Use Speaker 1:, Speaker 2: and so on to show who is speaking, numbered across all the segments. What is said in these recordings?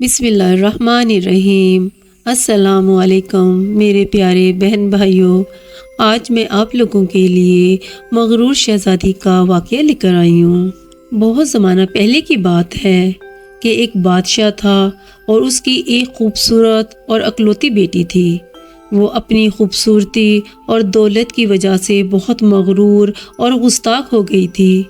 Speaker 1: بسم اللہ الرحمن الرحیم۔ السلام علیکم میرے پیارے بہن بھائیوں، آج میں آپ لوگوں کے لیے مغرور شہزادی کا واقعہ لے کر آئی ہوں۔ بہت زمانہ پہلے کی بات ہے کہ ایک بادشاہ تھا اور اس کی ایک خوبصورت اور اکلوتی بیٹی تھی۔ وہ اپنی خوبصورتی اور دولت کی وجہ سے بہت مغرور اور گستاخ ہو گئی تھی۔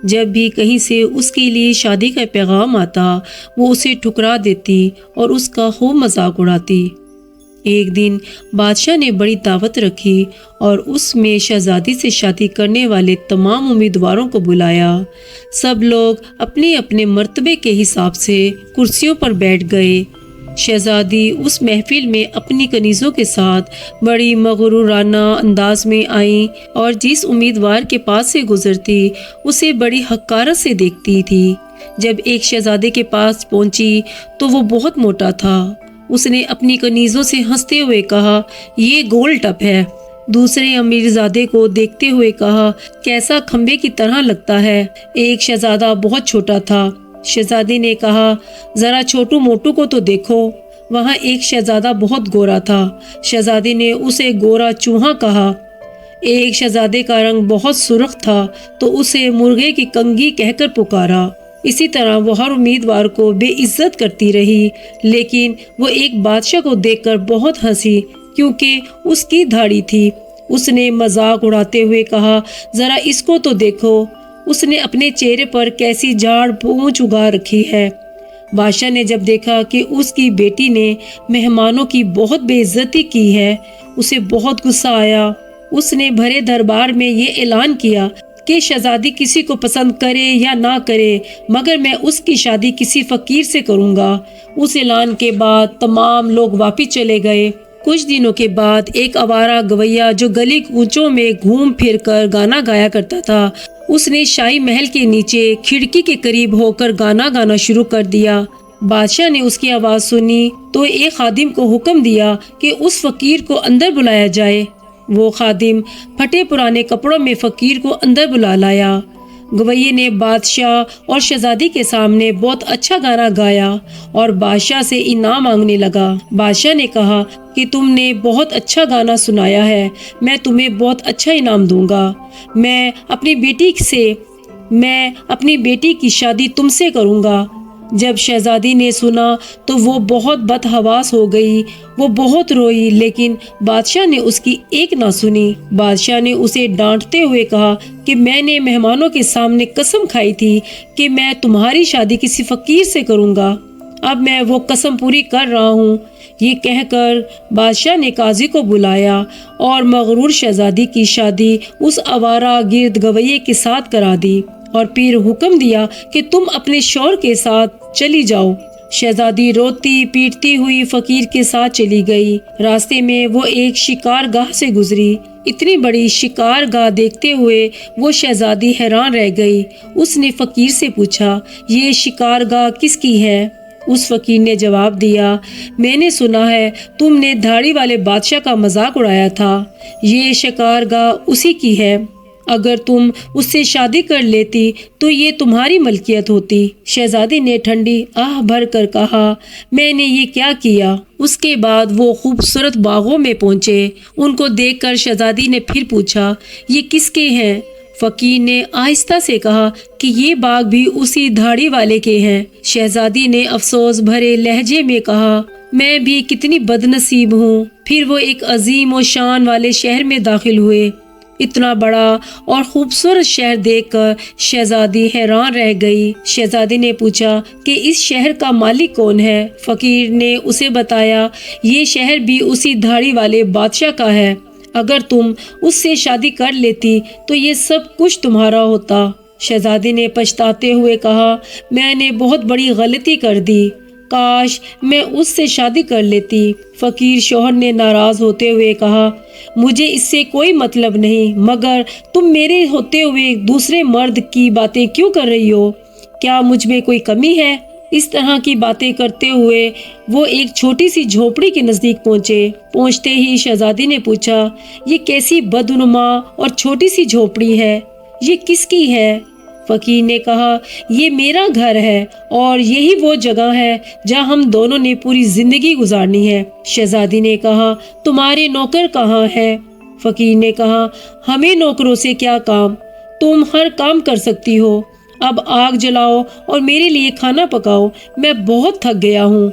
Speaker 1: جب بھی کہیں سے اس کے لیے شادی کا پیغام آتا، وہ اسے ٹھکرا دیتی اور اس کا خوب مذاق اڑاتی۔ ایک دن بادشاہ نے بڑی دعوت رکھی اور اس میں شہزادی سے شادی کرنے والے تمام امیدواروں کو بلایا۔ سب لوگ اپنے اپنے مرتبے کے حساب سے کرسیوں پر بیٹھ گئے۔ شہزادی اس محفل میں اپنی کنیزوں کے ساتھ بڑی مغرورانہ انداز میں آئیں اور جس امیدوار کے پاس سے گزرتی اسے بڑی حقارت سے دیکھتی تھی۔ جب ایک شہزادے کے پاس پہنچی تو وہ بہت موٹا تھا۔ اس نے اپنی کنیزوں سے ہنستے ہوئے کہا، یہ گول ٹپ ہے۔ دوسرے امیرزادے کو دیکھتے ہوئے کہا، کیسا کھمبے کی طرح لگتا ہے۔ ایک شہزادہ بہت چھوٹا تھا۔ شہزادی نے کہا، ذرا چھوٹو موٹو کو تو دیکھو۔ وہاں ایک شہزادہ بہت گورا تھا۔ شہزادی نے اسے گورا چوہا کہا۔ ایک شہزادے کا رنگ بہت سرخ تھا تو اسے مرغے کی کنگھی کہہ کر پکارا۔ اسی طرح وہ ہر امیدوار کو بے عزت کرتی رہی، لیکن وہ ایک بادشاہ کو دیکھ کر بہت ہنسی کیونکہ اس کی دھاڑی تھی۔ اس نے مذاق اڑاتے ہوئے کہا، ذرا اس کو تو دیکھو، اس نے اپنے چہرے پر کیسی جھاڑ پونچھ اگا رکھی ہے۔ بادشاہ نے جب دیکھا کہ اس کی بیٹی نے مہمانوں کی بہت بے عزتی کی ہے، اسے بہت غصہ آیا۔ اس نے بھرے دربار میں یہ اعلان کیا کہ شہزادی کسی کو پسند کرے یا نہ کرے، مگر میں اس کی شادی کسی فقیر سے کروں گا۔ اس اعلان کے بعد تمام لوگ واپس چلے گئے۔ کچھ دنوں کے بعد ایک آوارہ گویا جو گلی کوچوں میں گھوم پھر کر گانا گایا کرتا تھا، اس نے شاہی محل کے نیچے کھڑکی کے قریب ہو کر گانا گانا شروع کر دیا۔ بادشاہ نے اس کی آواز سنی تو ایک خادم کو حکم دیا کہ اس فقیر کو اندر بلایا جائے۔ وہ خادم پھٹے پرانے کپڑوں میں فقیر کو اندر بلا لایا۔ گویے نے بادشاہ اور شہزادی کے سامنے بہت اچھا گانا گایا اور بادشاہ سے انعام مانگنے لگا۔ بادشاہ نے کہا کہ تم نے بہت اچھا گانا سنایا ہے، میں تمہیں بہت اچھا انعام دوں گا۔ میں اپنی بیٹی کی شادی تم سے کروں گا۔ جب شہزادی نے سنا تو وہ بہت بدحواس ہو گئی۔ وہ بہت روئی، لیکن بادشاہ نے اس کی ایک نہ سنی۔ بادشاہ نے اسے ڈانٹتے ہوئے کہا کہ میں نے مہمانوں کے سامنے قسم کھائی تھی کہ میں تمہاری شادی کسی فقیر سے کروں گا۔ اب میں وہ قسم پوری کر رہا ہوں۔ یہ کہہ کر بادشاہ نے قاضی کو بلایا اور مغرور شہزادی کی شادی اس آوارہ گرد گویے کے ساتھ کرا دی اور پھر حکم دیا کہ تم اپنے شوہر کے ساتھ چلی جاؤ۔ شہزادی روتی پیٹتی ہوئی فقیر کے ساتھ چلی گئی۔ راستے میں وہ ایک شکار گاہ سے گزری۔ اتنی بڑی شکار گاہ دیکھتے ہوئے وہ شہزادی حیران رہ گئی۔ اس نے فقیر سے پوچھا، یہ شکار گاہ کس کی ہے؟ اس فقیر نے جواب دیا، میں نے سنا ہے تم نے دھاڑی والے بادشاہ کا مذاق اڑایا تھا۔ یہ شکار گاہ اسی کی ہے۔ اگر تم اس سے شادی کر لیتی تو یہ تمہاری ملکیت ہوتی۔ شہزادی نے ٹھنڈی آہ بھر کر کہا، میں نے یہ کیا کیا؟ اس کے بعد وہ خوبصورت باغوں میں پہنچے۔ ان کو دیکھ کر شہزادی نے پھر پوچھا، یہ کس کے ہیں؟ فقیر نے آہستہ سے کہا کہ یہ باغ بھی اسی دھاڑی والے کے ہیں۔ شہزادی نے افسوس بھرے لہجے میں کہا، میں بھی کتنی بد نصیب ہوں۔ پھر وہ ایک عظیم و شان والے شہر میں داخل ہوئے۔ اتنا بڑا اور خوبصورت شہر دیکھ کر شہزادی حیران رہ گئی۔ شہزادی نے پوچھا کہ اس شہر کا مالک کون ہے؟ فقیر نے اسے بتایا، یہ شہر بھی اسی دھاڑی والے بادشاہ کا ہے۔ اگر تم اس سے شادی کر لیتی تو یہ سب کچھ تمہارا ہوتا۔ شہزادی نے پچھتاتے ہوئے کہا، میں نے بہت بڑی غلطی کر دی، کاش میں اس سے شادی کر لیتی۔ فقیر شوہر نے ناراض ہوتے ہوئے کہا، مجھے اس سے کوئی مطلب نہیں، مگر تم میرے ہوتے ہوئے دوسرے مرد کی باتیں کیوں کر رہی ہو؟ کیا مجھ میں کوئی کمی ہے؟ اس طرح کی باتیں کرتے ہوئے وہ ایک چھوٹی سی جھوپڑی کے نزدیک پہنچے۔ پہنچتے ہی شہزادی نے پوچھا، یہ کیسی بدنما اور چھوٹی سی جھوپڑی ہے؟ یہ کس کی ہے؟ فقیر نے کہا یہ میرا گھر ہے اور یہی وہ جگہ ہے جہاں ہم دونوں نے پوری زندگی گزارنی ہے۔ شہزادی نے کہا تمہارے نوکر کہاں ہے؟ فقیر نے کہا ہمیں نوکروں سے کیا کام، تم ہر کام کر سکتی ہو، اب آگ جلاؤ اور میرے لیے کھانا پکاؤ، میں بہت تھک گیا ہوں۔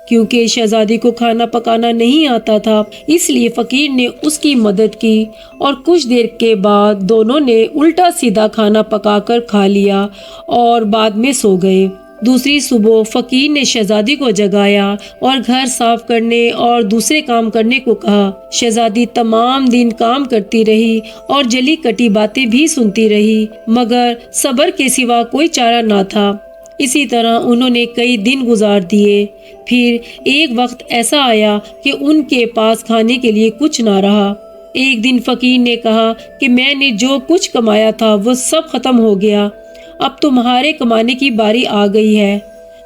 Speaker 1: کیونکہ شہزادی کو کھانا پکانا نہیں آتا تھا اس لیے فقیر نے اس کی مدد کی اور کچھ دیر کے بعد دونوں نے الٹا سیدھا کھانا پکا کر کھا لیا اور بعد میں سو گئے۔ دوسری صبح فقیر نے شہزادی کو جگایا اور گھر صاف کرنے اور دوسرے کام کرنے کو کہا۔ شہزادی تمام دن کام کرتی رہی اور جلی کٹی باتیں بھی سنتی رہی، مگر صبر کے سوا کوئی چارہ نہ تھا۔ اسی طرح انہوں نے کئی دن گزار دیے۔ پھر ایک وقت ایسا آیا کہ ان کے پاس کھانے کے لیے کچھ نہ رہا۔ ایک دن فقیر نے کہا کہ میں نے جو کچھ کمایا تھا وہ سب ختم ہو گیا، اب تمہارے کمانے کی باری آ گئی ہے،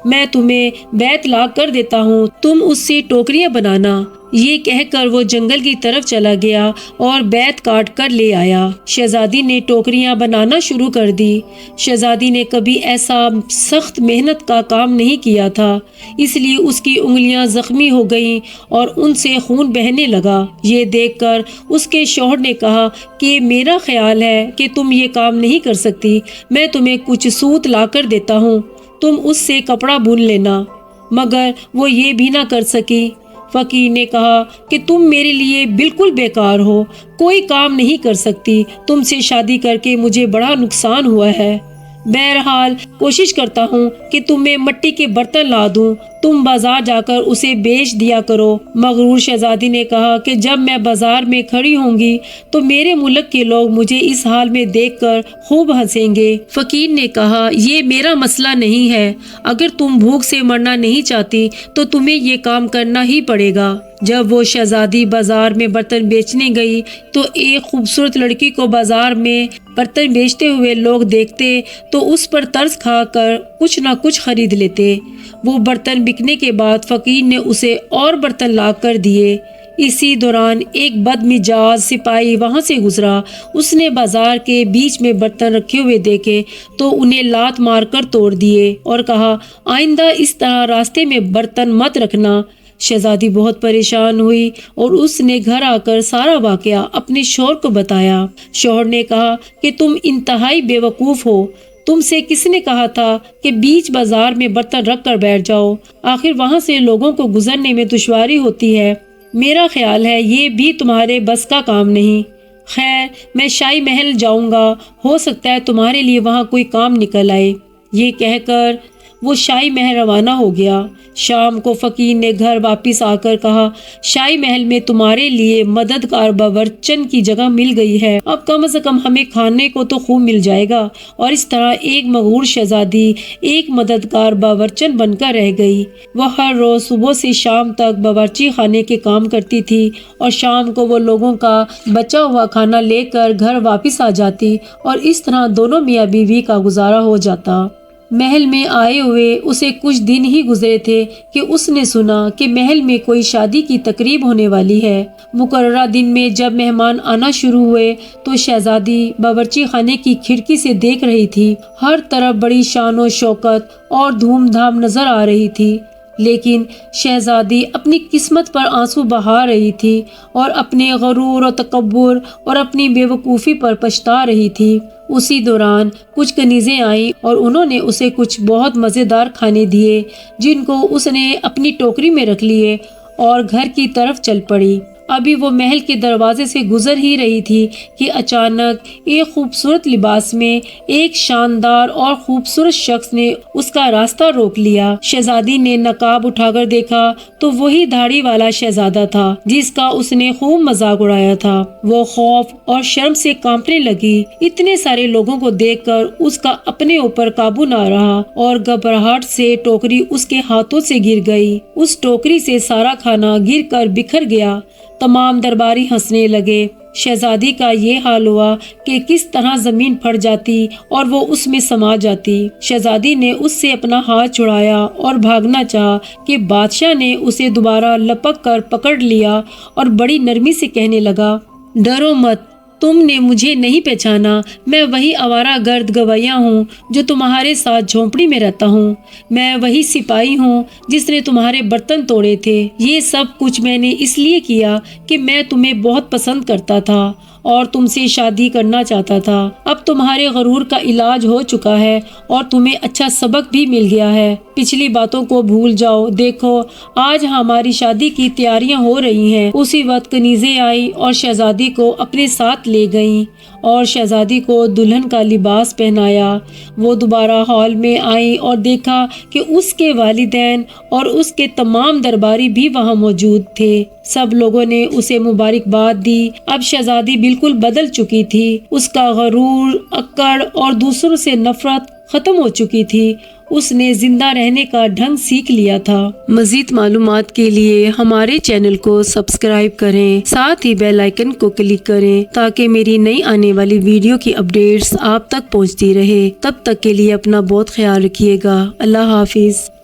Speaker 1: میں تمہیں بیت لا کر دیتا ہوں، تم اس سے ٹوکریاں بنانا۔ یہ کہہ کر وہ جنگل کی طرف چلا گیا اور بیت کاٹ کر لے آیا۔ شہزادی نے ٹوکریاں بنانا شروع کر دی۔ شہزادی نے کبھی ایسا سخت محنت کا کام نہیں کیا تھا، اس لیے اس کی انگلیاں زخمی ہو گئیں اور ان سے خون بہنے لگا۔ یہ دیکھ کر اس کے شوہر نے کہا کہ میرا خیال ہے کہ تم یہ کام نہیں کر سکتی، میں تمہیں کچھ سوت لا کر دیتا ہوں، تم اس سے کپڑا بن لینا۔ مگر وہ یہ بھی نہ کر سکی۔ فقیر نے کہا کہ تم میرے لیے بالکل بیکار ہو، کوئی کام نہیں کر سکتی، تم سے شادی کر کے مجھے بڑا نقصان ہوا ہے، بہرحال کوشش کرتا ہوں کہ تمہیں مٹی کے برتن لا دوں، تم بازار جا کر اسے بیچ دیا کرو۔ مغرور شہزادی نے کہا کہ جب میں بازار میں کھڑی ہوں گی تو میرے ملک کے لوگ مجھے اس حال میں دیکھ کر خوب ہنسیں گے۔ فقیر نے کہا یہ میرا مسئلہ نہیں ہے، اگر تم بھوک سے مرنا نہیں چاہتی تو تمہیں یہ کام کرنا ہی پڑے گا۔ جب وہ شہزادی بازار میں برتن بیچنے گئی تو ایک خوبصورت لڑکی کو بازار میں برتن بیچتے ہوئے لوگ دیکھتے تو اس پر ترس کھا کر کچھ نہ کچھ خرید لیتے۔ وہ برتن بکنے کے بعد فقیر نے اسے اور برتن لا کر دیے۔ اسی دوران ایک بد مزاج سپاہی وہاں سے گزرا، اس نے بازار کے بیچ میں برتن رکھے ہوئے دیکھے تو انہیں لات مار کر توڑ دیے اور کہا آئندہ اس طرح راستے میں برتن مت رکھنا۔ شہزادی بہت پریشان ہوئی اور اس نے گھر آ کر سارا واقعہ اپنے شوہر کو بتایا۔ شوہر نے کہا کہ تم انتہائی بے وقوف ہو، تم سے کس نے کہا تھا کہ بیچ بازار میں برتن رکھ کر بیٹھ جاؤ، آخر وہاں سے لوگوں کو گزرنے میں دشواری ہوتی ہے، میرا خیال ہے یہ بھی تمہارے بس کا کام نہیں۔ خیر میں شاہی محل جاؤں گا، ہو سکتا ہے تمہارے لیے وہاں کوئی کام نکل آئے۔ یہ کہہ کر وہ شاہی محل روانہ ہو گیا۔ شام کو فقیر نے گھر واپس آ کر کہا شاہی محل میں تمہارے لیے مددگار باورچن کی جگہ مل گئی ہے، اب کم از کم ہمیں کھانے کو تو خوب مل جائے گا۔ اور اس طرح ایک مغرور شہزادی ایک مددگار باورچن بن کر رہ گئی۔ وہ ہر روز صبح سے شام تک باورچی خانے کے کام کرتی تھی اور شام کو وہ لوگوں کا بچا ہوا کھانا لے کر گھر واپس آ جاتی اور اس طرح دونوں میاں بیوی کا گزارا ہو جاتا۔ محل میں آئے ہوئے اسے کچھ دن ہی گزرے تھے کہ اس نے سنا کہ محل میں کوئی شادی کی تقریب ہونے والی ہے۔ مقررہ دن میں جب مہمان آنا شروع ہوئے تو شہزادی باورچی خانے کی کھڑکی سے دیکھ رہی تھی، ہر طرف بڑی شان و شوکت اور دھوم دھام نظر آ رہی تھی، لیکن شہزادی اپنی قسمت پر آنسو بہا رہی تھی اور اپنے غرور و تکبر اور اپنی بے وقوفی پر پچھتا رہی تھی۔ اسی دوران کچھ کنیزیں آئیں اور انہوں نے اسے کچھ بہت مزیدار کھانے دیے جن کو اس نے اپنی ٹوکری میں رکھ لیے اور گھر کی طرف چل پڑی۔ ابھی وہ محل کے دروازے سے گزر ہی رہی تھی کہ اچانک ایک خوبصورت لباس میں ایک شاندار اور خوبصورت شخص نے اس کا راستہ روک لیا۔ شہزادی نے نقاب اٹھا کر دیکھا تو وہی داڑھی والا شہزادہ تھا جس کا اس نے خوب مذاق اڑایا تھا۔ وہ خوف اور شرم سے کانپنے لگی، اتنے سارے لوگوں کو دیکھ کر اس کا اپنے اوپر قابو نہ رہا اور گھبراہٹ سے ٹوکری اس کے ہاتھوں سے گر گئی۔ اس ٹوکری سے سارا کھانا گر کر بکھر گیا۔ تمام درباری ہنسنے لگے۔ شہزادی کا یہ حال ہوا کہ کس طرح زمین پھٹ جاتی اور وہ اس میں سما جاتی۔ شہزادی نے اس سے اپنا ہاتھ چھڑایا اور بھاگنا چاہا کہ بادشاہ نے اسے دوبارہ لپک کر پکڑ لیا اور بڑی نرمی سے کہنے لگا ڈرو مت، تم نے مجھے نہیں پہچانا، میں وہی آوارہ گرد گویا ہوں جو تمہارے ساتھ جھونپڑی میں رہتا ہوں، میں وہی سپاہی ہوں جس نے تمہارے برتن توڑے تھے۔ یہ سب کچھ میں نے اس لیے کیا کہ میں تمہیں بہت پسند کرتا تھا اور تم سے شادی کرنا چاہتا تھا۔ اب تمہارے غرور کا علاج ہو چکا ہے اور تمہیں اچھا سبق بھی مل گیا ہے۔ پچھلی باتوں کو بھول جاؤ، دیکھو آج ہماری شادی کی تیاریاں ہو رہی ہیں۔ اسی وقت کنیزیں آئی اور شہزادی کو اپنے ساتھ لے گئیں اور شہزادی کو دلہن کا لباس پہنایا۔ وہ دوبارہ ہال میں آئی اور دیکھا کہ اس کے والدین اور اس کے تمام درباری بھی وہاں موجود تھے۔ سب لوگوں نے اسے مبارکباد دی۔ اب شہزادی بالکل بدل چکی تھی، اس کا غرور، اکڑ اور دوسروں سے نفرت ختم ہو چکی تھی۔ اس نے زندہ رہنے کا ڈھنگ سیکھ لیا تھا۔ مزید معلومات کے لیے ہمارے چینل کو سبسکرائب کریں، ساتھ ہی بیل آئیکن کو کلک کریں تاکہ میری نئی آنے والی ویڈیو کی اپڈیٹس آپ تک پہنچتی رہے۔ تب تک کے لیے اپنا بہت خیال رکھیے گا۔ اللہ حافظ۔